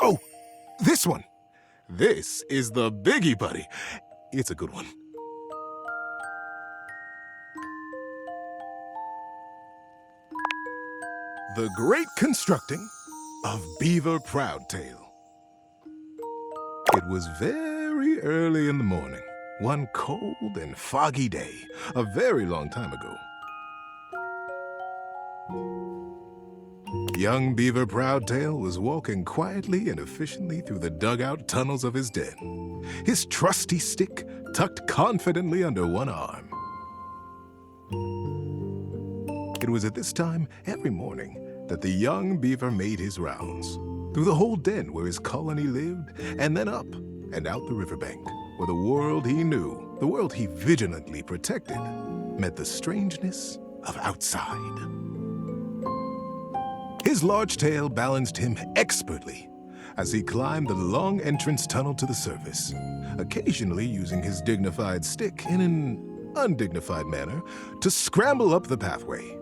Oh, this one. This is the Biggie Buddy. It's a good one. The Great Constructing of Beaver Proudtail. It was very early in the morning, one cold and foggy day, a very long time ago. Young Beaver Proudtail was walking quietly and efficiently through the dugout tunnels of his den, his trusty stick tucked confidently under one arm. It was at this time every morning that the young beaver made his rounds, through the whole den where his colony lived, and then up and out the riverbank, where the world he knew, the world he vigilantly protected, met the strangeness of outside. His large tail balanced him expertly as he climbed the long entrance tunnel to the surface, occasionally using his dignified stick in an undignified manner to scramble up the pathway.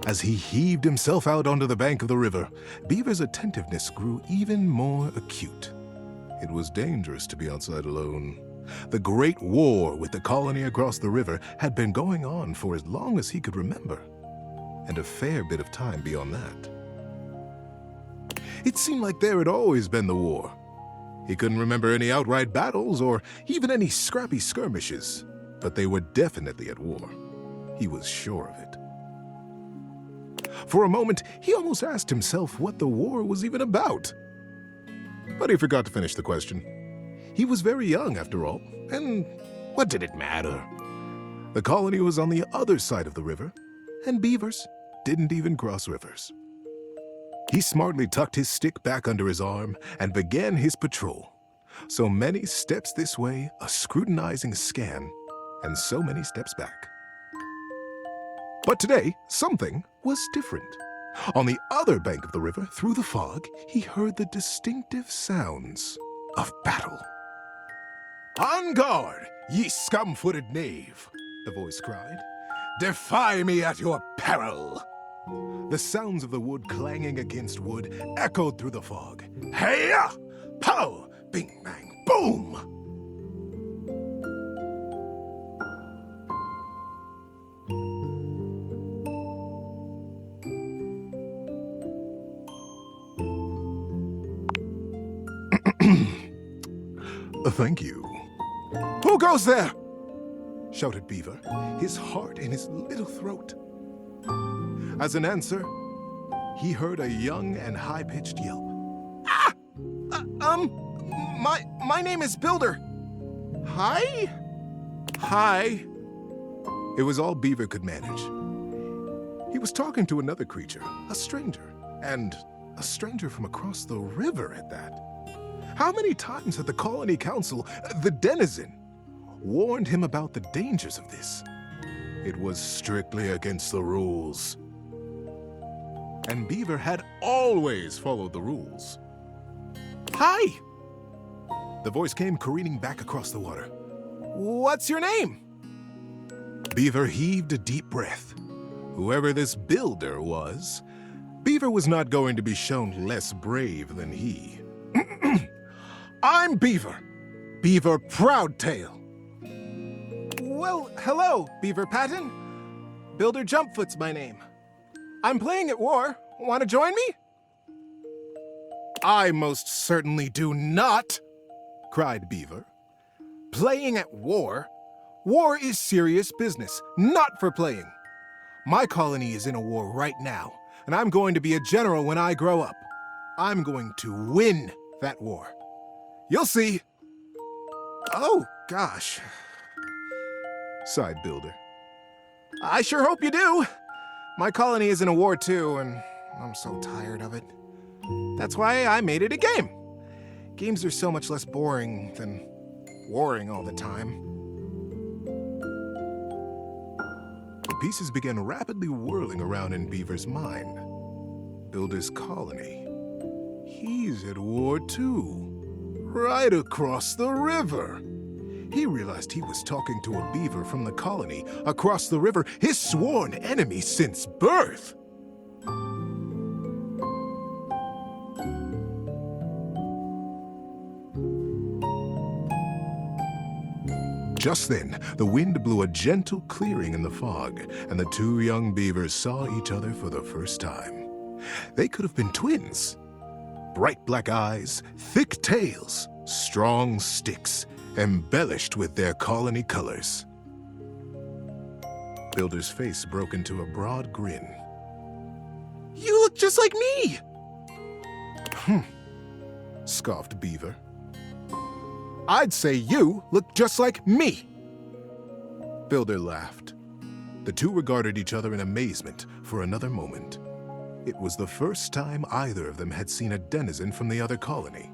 As he heaved himself out onto the bank of the river, Beaver's attentiveness grew even more acute. It was dangerous to be outside alone. The Great War with the colony across the river had been going on for as long as he could remember, and a fair bit of time beyond that. It seemed like there had always been the war. He couldn't remember any outright battles or even any scrappy skirmishes, but they were definitely at war. He was sure of it. For a moment, he almost asked himself what the war was even about. But he forgot to finish the question. He was very young, after all, and what did it matter? The colony was on the other side of the river, and beavers didn't even cross rivers. He smartly tucked his stick back under his arm and began his patrol. So many steps this way, a scrutinizing scan, and so many steps back. But today, something was different. On the other bank of the river, through the fog, he heard the distinctive sounds of battle. "On guard, ye scum-footed knave!" the voice cried. "Defy me at your peril!" The sounds of the wood clanging against wood echoed through the fog. Hey-ya! Pow! Bing, bang, boom! Thank you. "Who goes there?" shouted Beaver, his heart in his little throat. As an answer, he heard a young and high-pitched yelp. "Ah! My name is Builder." "Hi?" "Hi." It was all Beaver could manage. He was talking to another creature, a stranger, and a stranger from across the river at that. How many times had the Colony Council, the denizen, warned him about the dangers of this? It was strictly against the rules. And Beaver had always followed the rules. "Hi!" The voice came careening back across the water. "What's your name?" Beaver heaved a deep breath. Whoever this builder was, Beaver was not going to be shown less brave than he. "I'm Beaver. Beaver Proudtail." "Well, hello, Beaver Patton. Builder Jumpfoot's my name. I'm playing at war. Want to join me?" "I most certainly do not," cried Beaver. "Playing at war? War is serious business, not for playing. My colony is in a war right now, and I'm going to be a general when I grow up. I'm going to win that war. You'll see." "Oh, gosh," sighed Builder. "I sure hope you do. My colony is in a war too, and I'm so tired of it. That's why I made it a game. Games are so much less boring than warring all the time." The pieces began rapidly whirling around in Beaver's mind. Builder's colony. He's at war too. Right across the river. He realized he was talking to a beaver from the colony across the river, his sworn enemy since birth. Just then, the wind blew a gentle clearing in the fog, and the two young beavers saw each other for the first time. They could have been twins. Bright black eyes, thick tails, strong sticks, embellished with their colony colors. Builder's face broke into a broad grin. "You look just like me!" Scoffed Beaver. "I'd say you look just like me!" Builder laughed. The two regarded each other in amazement for another moment. It was the first time either of them had seen a denizen from the other colony.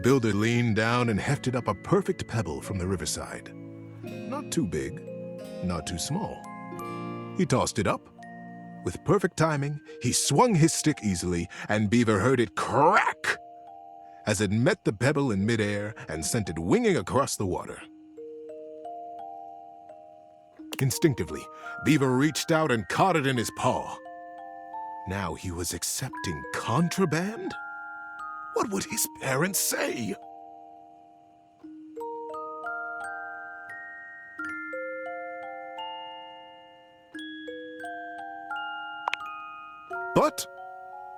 Builder leaned down and hefted up a perfect pebble from the riverside. Not too big, not too small. He tossed it up. With perfect timing, he swung his stick easily, and Beaver heard it crack as it met the pebble in midair and sent it winging across the water. Instinctively, Beaver reached out and caught it in his paw. Now he was accepting contraband? What would his parents say? But,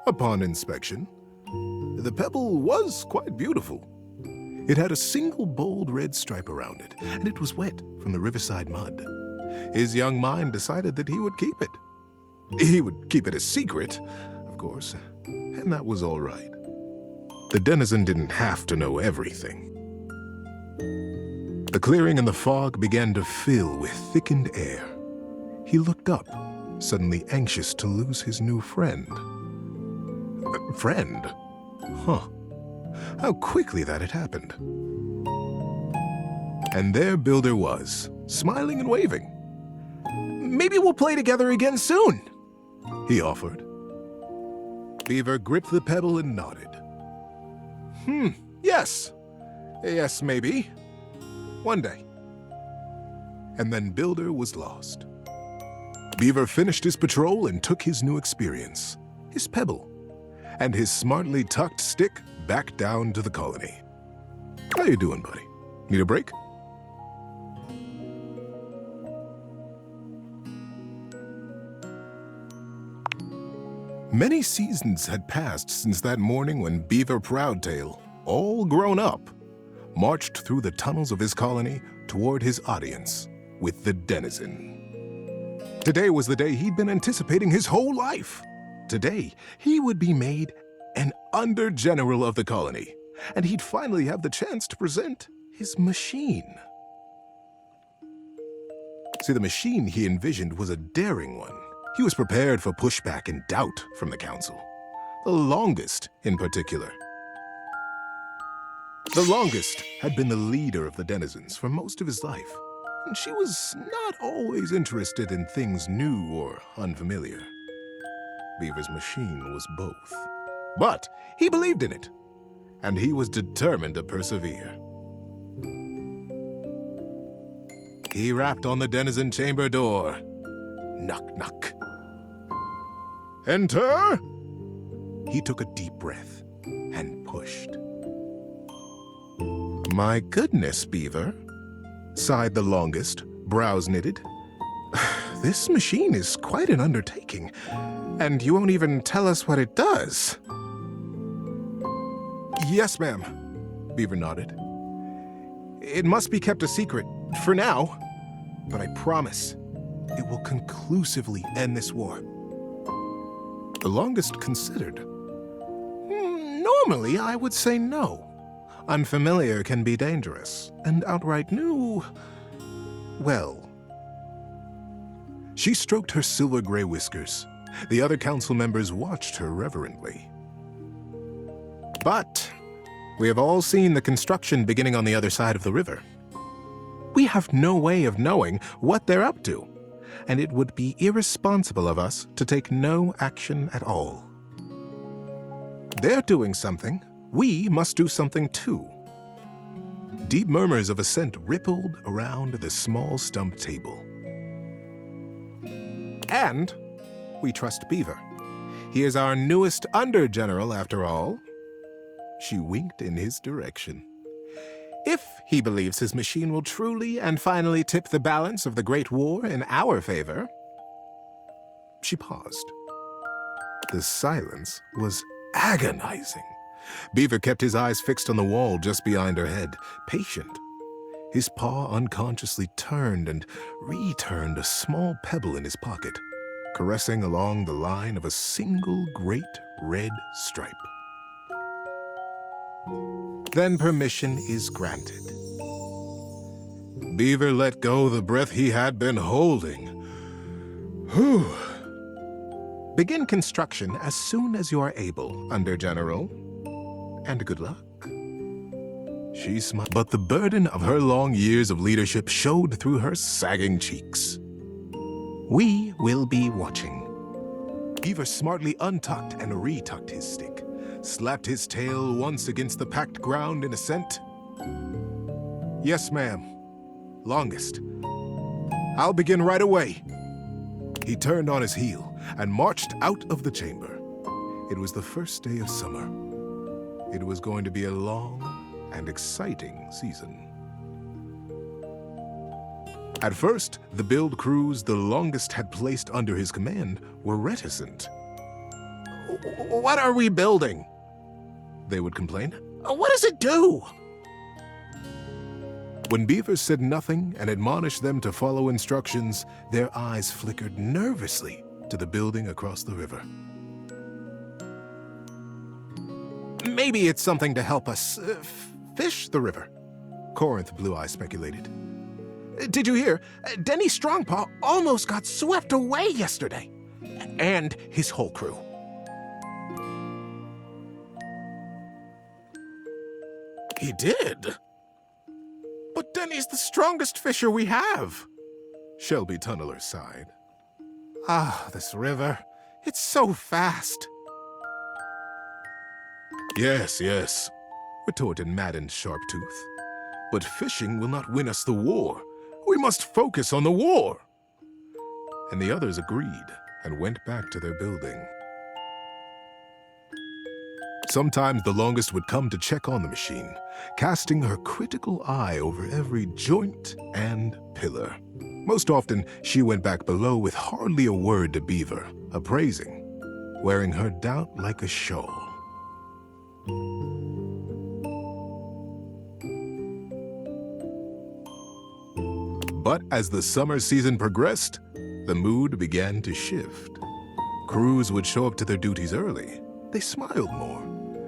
upon inspection, the pebble was quite beautiful. It had a single bold red stripe around it, and it was wet from the riverside mud. His young mind decided that he would keep it. He would keep it a secret, of course, and that was all right. The denizen didn't have to know everything. The clearing and the fog began to fill with thickened air. He looked up, suddenly anxious to lose his new friend. Friend? Huh. How quickly that had happened. And there Builder was, smiling and waving. "Maybe we'll play together again soon," he offered. Beaver gripped the pebble and nodded. Yes. Yes, maybe. One day. And then Builder was lost. Beaver finished his patrol and took his new experience, his pebble, and his smartly tucked stick back down to the colony. How you doing, buddy? Need a break? Many seasons had passed since that morning when Beaver Proudtail, all grown up, marched through the tunnels of his colony toward his audience with the denizen. Today was the day he'd been anticipating his whole life. Today, he would be made an under-general of the colony, and he'd finally have the chance to present his machine. See, the machine he envisioned was a daring one. He was prepared for pushback and doubt from the council. The longest, in particular. The longest had been the leader of the denizens for most of his life, and she was not always interested in things new or unfamiliar. Beaver's machine was both. But he believed in it, and he was determined to persevere. He rapped on the denizen chamber door. Knock, knock. "Enter!" He took a deep breath and pushed. "My goodness, Beaver," sighed the longest, brows knitted. "This machine is quite an undertaking, and you won't even tell us what it does." "Yes, ma'am," Beaver nodded. "It must be kept a secret, for now, but I promise it will conclusively end this war." The longest considered. "Normally, I would say no. Unfamiliar can be dangerous, and outright new, well." She stroked her silver-gray whiskers. The other council members watched her reverently. "But we have all seen the construction beginning on the other side of the river. We have no way of knowing what they're up to, and it would be irresponsible of us to take no action at all. They're doing something. We must do something too." Deep murmurs of assent rippled around the small stump table. "And we trust Beaver. He is our newest under-general, after all." She winked in his direction. If he believes his machine will truly and finally tip the balance of the Great War in our favor. She paused. The silence was agonizing. Beaver kept his eyes fixed on the wall just behind her head, patient. His paw unconsciously turned and returned a small pebble in his pocket, caressing along the line of a single great red stripe. Then permission is granted. Beaver let go the breath he had been holding. Whew. Begin construction as soon as you are able, Under General. And good luck. She smiled, but the burden of her long years of leadership showed through her sagging cheeks. We will be watching. Beaver smartly untucked and retucked his stick, slapped his tail once against the packed ground in assent. Yes, ma'am. Longest. I'll begin right away. He turned on his heel and marched out of the chamber. It was the first day of summer. It was going to be a long and exciting season. At first, the build crews the Longest had placed under his command were reticent. What are we building? They would complain. What does it do? When Beaver said nothing and admonished them to follow instructions, their eyes flickered nervously to the building across the river. Maybe it's something to help us fish the river, Corinth Blue Eye speculated. Did you hear? Denny Strongpaw almost got swept away yesterday. And his whole crew. He did? But Denny's the strongest fisher we have. Shelby Tunneler sighed. Ah, this river. It's so fast. Yes, yes, retorted maddened Sharptooth. But fishing will not win us the war. We must focus on the war. And the others agreed and went back to their building. Sometimes the Longest would come to check on the machine, casting her critical eye over every joint and pillar. Most often, she went back below with hardly a word to Beaver, appraising, wearing her doubt like a shawl. But as the summer season progressed, the mood began to shift. Crews would show up to their duties early. They smiled more.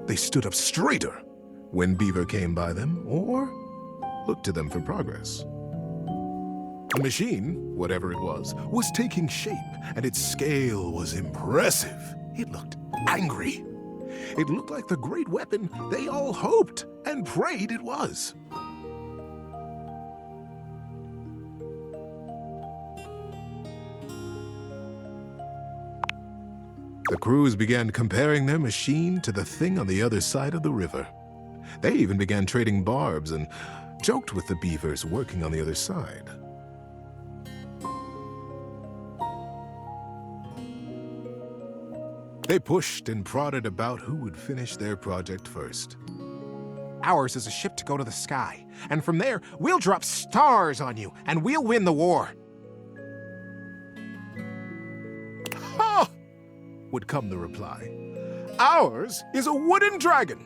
They stood up straighter when Beaver came by them or looked to them for progress. The machine, whatever it was taking shape, and its scale was impressive. It looked angry. It looked like the great weapon they all hoped and prayed it was. The crews began comparing their machine to the thing on the other side of the river. They even began trading barbs and joked with the beavers working on the other side. They pushed and prodded about who would finish their project first. Ours is a ship to go to the sky, and from there, we'll drop stars on you, and we'll win the war. Ha! Would come the reply. Ours is a wooden dragon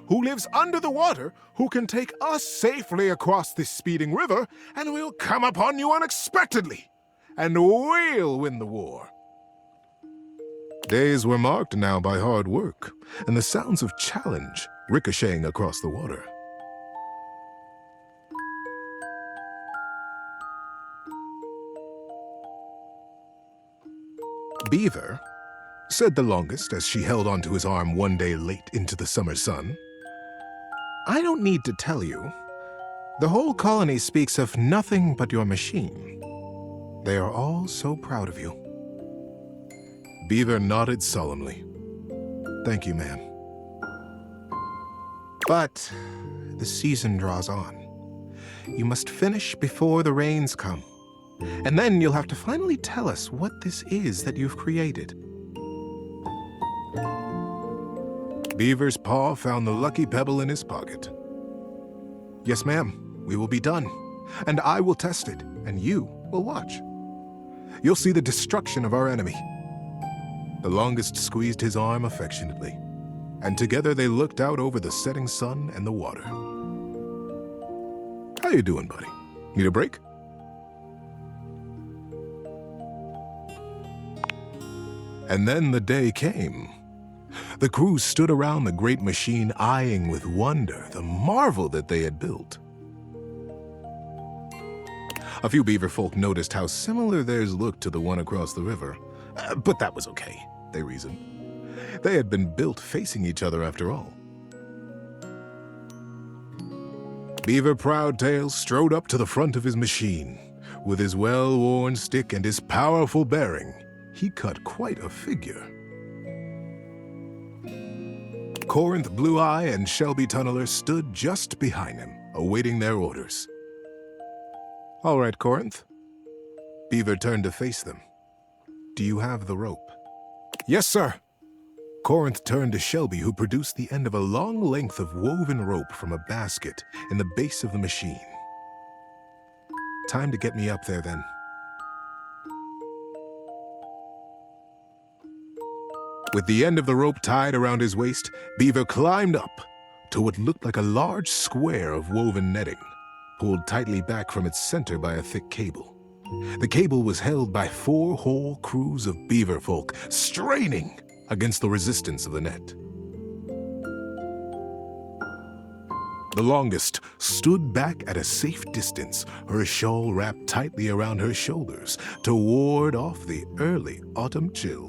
who lives under the water, who can take us safely across this speeding river, and we'll come upon you unexpectedly, and we'll win the war. Days were marked now by hard work, and the sounds of challenge ricocheting across the water. Beaver, said the Longest as she held onto his arm one day late into the summer sun, I don't need to tell you. The whole colony speaks of nothing but your machine. They are all so proud of you. Beaver nodded solemnly. Thank you, ma'am. But the season draws on. You must finish before the rains come. And then you'll have to finally tell us what this is that you've created. Beaver's paw found the lucky pebble in his pocket. Yes, ma'am. We will be done. And I will test it, and you will watch. You'll see the destruction of our enemy. The longest squeezed his arm affectionately, and together they looked out over the setting sun and the water. How you doing, buddy? Need a break? And then the day came. The crew stood around the great machine, eyeing with wonder the marvel that they had built. A few beaver folk noticed how similar theirs looked to the one across the river. But that was okay, they reasoned. They had been built facing each other after all. Beaver Proudtail strode up to the front of his machine. With his well-worn stick and his powerful bearing, he cut quite a figure. Corinth, Blue Eye, and Shelby Tunneler stood just behind him, awaiting their orders. All right, Corinth. Beaver turned to face them. Do you have the rope? Yes, sir. Corinth turned to Shelby, who produced the end of a long length of woven rope from a basket in the base of the machine. Time to get me up there, then. With the end of the rope tied around his waist, Beaver climbed up to what looked like a large square of woven netting, pulled tightly back from its center by a thick cable. The cable was held by 4 whole crews of beaver folk, straining against the resistance of the net. The longest stood back at a safe distance, her shawl wrapped tightly around her shoulders to ward off the early autumn chill.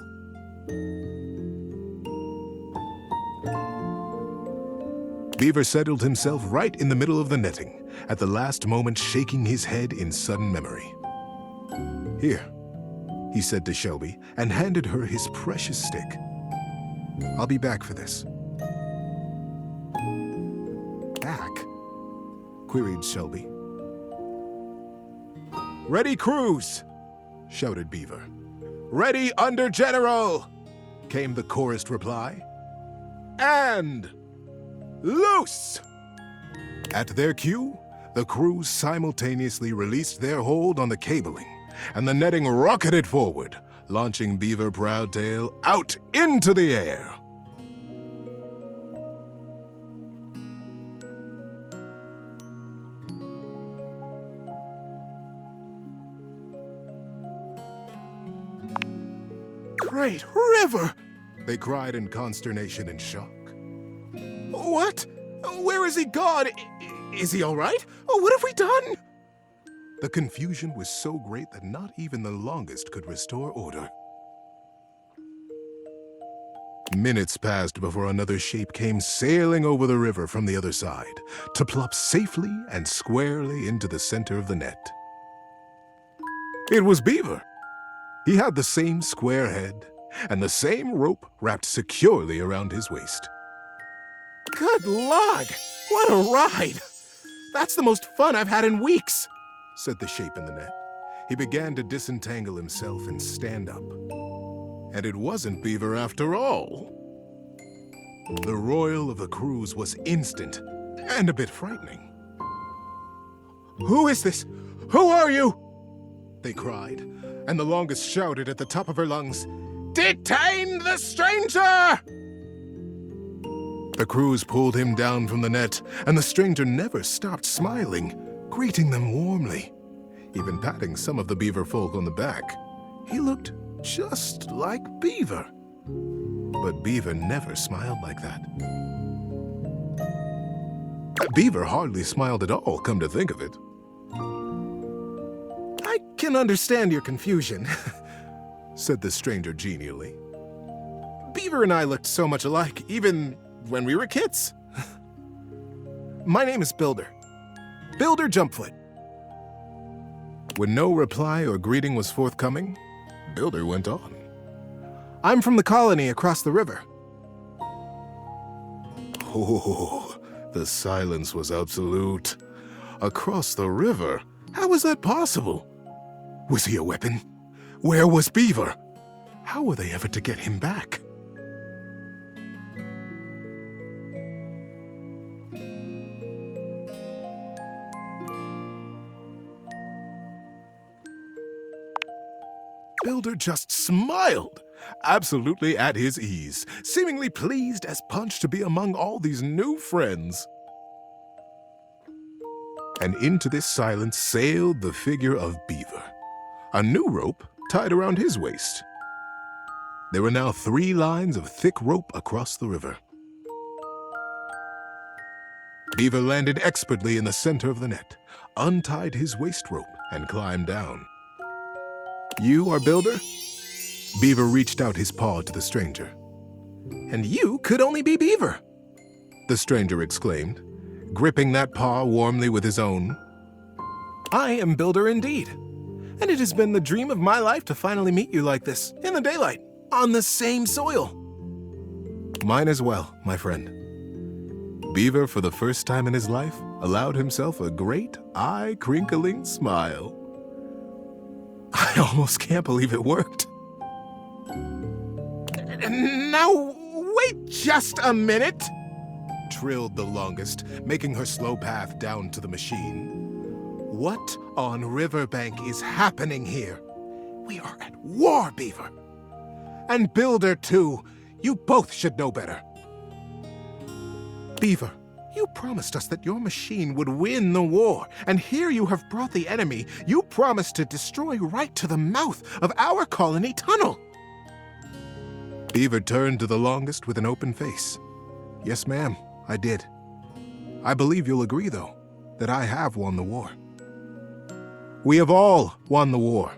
Beaver settled himself right in the middle of the netting, at the last moment shaking his head in sudden memory. Here, he said to Shelby, and handed her his precious stick. I'll be back for this. Back? Queried Shelby. Ready, crews! Shouted Beaver. Ready, under general! Came the chorused reply. And loose! At their cue, the crews simultaneously released their hold on the cabling, and the netting rocketed forward, launching Beaver Proudtail out into the air. Great river! They cried in consternation and shock. What? Where is he gone? Is he all right? What have we done? The confusion was so great that not even the longest could restore order. Minutes passed before another shape came sailing over the river from the other side, to plop safely and squarely into the center of the net. It was Beaver. He had the same square head and the same rope wrapped securely around his waist. Good Lord! What a ride! That's the most fun I've had in weeks, said the shape in the net. He began to disentangle himself and stand up. And it wasn't Beaver after all. The royal of the crews was instant and a bit frightening. Who is this? Who are you? They cried, and the longest shouted at the top of her lungs, Detain the stranger! The crews pulled him down from the net, and the stranger never stopped smiling, greeting them warmly, even patting some of the beaver folk on the back. He looked just like Beaver. But Beaver never smiled like that. Beaver hardly smiled at all, come to think of it. I can understand your confusion, said the stranger genially. Beaver and I looked so much alike, even when we were kids. My name is Builder. Builder Jumpfoot. When no reply or greeting was forthcoming, Builder went on. I'm from the colony across the river. Oh, the silence was absolute. Across the river? How was that possible? Was he a weapon? Where was Beaver? How were they ever to get him back? Builder just smiled, absolutely at his ease, seemingly pleased as punch to be among all these new friends. And into this silence sailed the figure of Beaver, a new rope tied around his waist. There were now 3 lines of thick rope across the river. Beaver landed expertly in the center of the net, untied his waist rope, and climbed down. "You are Builder?" Beaver reached out his paw to the stranger. "And you could only be Beaver!" the stranger exclaimed, gripping that paw warmly with his own. "I am Builder indeed, and it has been the dream of my life to finally meet you like this, in the daylight, on the same soil." "Mine as well, my friend." Beaver, for the first time in his life, allowed himself a great, eye-crinkling smile. "I almost can't believe it worked." "Now, wait just a minute," trilled the longest, making her slow path down to the machine. "What on Riverbank is happening here? We are at war, Beaver. And Builder, too. You both should know better." "Beaver, you promised us that your machine would win the war, and here you have brought the enemy you promised to destroy right to the mouth of our colony tunnel." Beaver turned to the longest with an open face. "Yes, ma'am, I did. I believe you'll agree, though, that I have won the war. We have all won the war."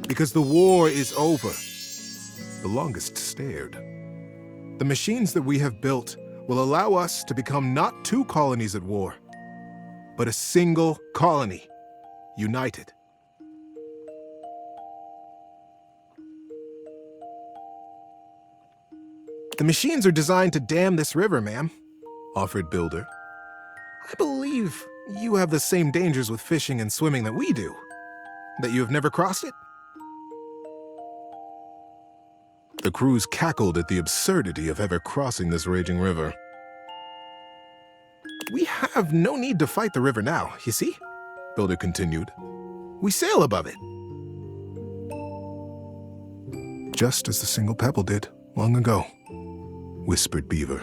"Because the war is over." The longest stared. "The machines that we have built will allow us to become not 2 colonies at war, but a single colony, united." "The machines are designed to dam this river, ma'am," offered Builder. "I believe you have the same dangers with fishing and swimming that we do. That you have never crossed it?" The crews cackled at the absurdity of ever crossing this raging river. "We have no need to fight the river now, you see," Builder continued. "We sail above it." "Just as the single pebble did long ago," whispered Beaver.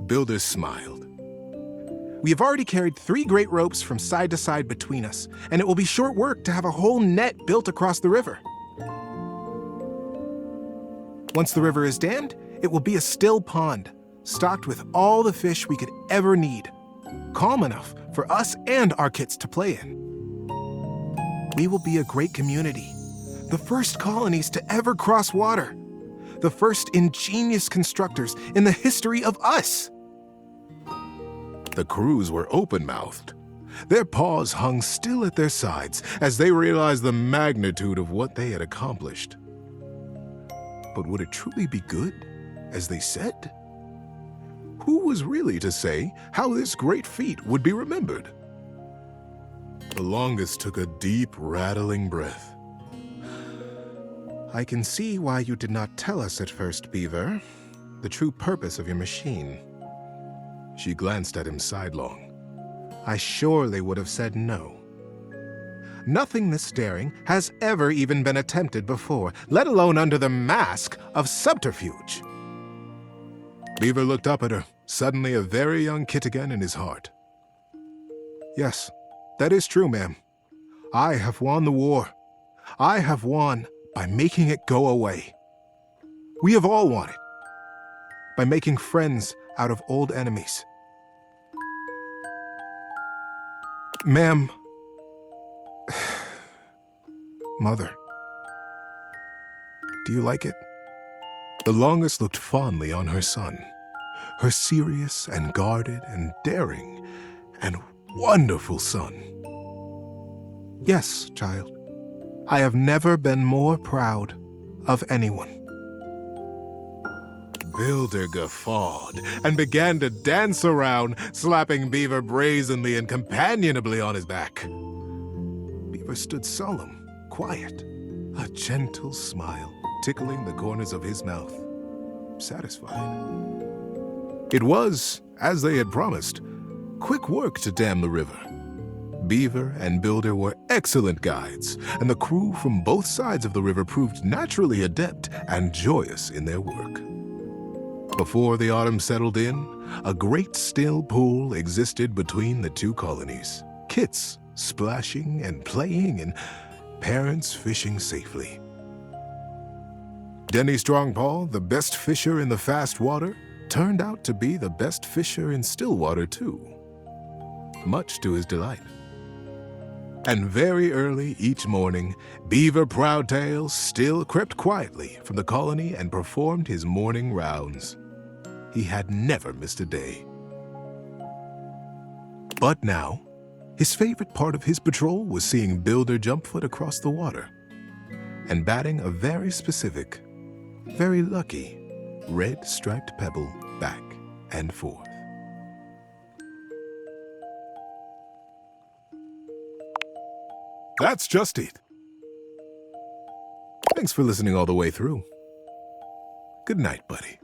Builder smiled. "We have already carried 3 great ropes from side to side between us, and it will be short work to have a whole net built across the river. Once the river is dammed, it will be a still pond, stocked with all the fish we could ever need, calm enough for us and our kits to play in. We will be a great community, the first colonies to ever cross water, the first ingenious constructors in the history of us." The crews were open-mouthed. Their paws hung still at their sides as they realized the magnitude of what they had accomplished. But would it truly be good, as they said? Who was really to say how this great feat would be remembered? The longest took a deep, rattling breath. "I can see why you did not tell us at first, Beaver, the true purpose of your machine." She glanced at him sidelong. "I surely would have said no. Nothing this daring has ever even been attempted before, let alone under the mask of subterfuge." Beaver looked up at her, suddenly a very young kit again in his heart. "Yes, that is true, ma'am. I have won the war. I have won by making it go away. We have all won it, by making friends out of old enemies." "Ma'am, Mother, do you like it?" The longest looked fondly on her son, her serious and guarded and daring and wonderful son. "Yes, child. I have never been more proud of anyone." Builder guffawed and began to dance around, slapping Beaver brazenly and companionably on his back. Beaver stood solemn, quiet, a gentle smile tickling the corners of his mouth, satisfied. It was, as they had promised, quick work to dam the river. Beaver and Builder were excellent guides, and the crew from both sides of the river proved naturally adept and joyous in their work. Before the autumn settled in, a great still pool existed between the two colonies. Kits splashing and playing, and parents fishing safely. Denny Strongpaw, the best fisher in the fast water, turned out to be the best fisher in still water too, much to his delight. And very early each morning, Beaver Proudtail still crept quietly from the colony and performed his morning rounds. He had never missed a day. But now, his favorite part of his patrol was seeing Builder Jumpfoot across the water and batting a very specific, very lucky, red striped pebble back and forth. That's just it. Thanks for listening all the way through. Good night, buddy.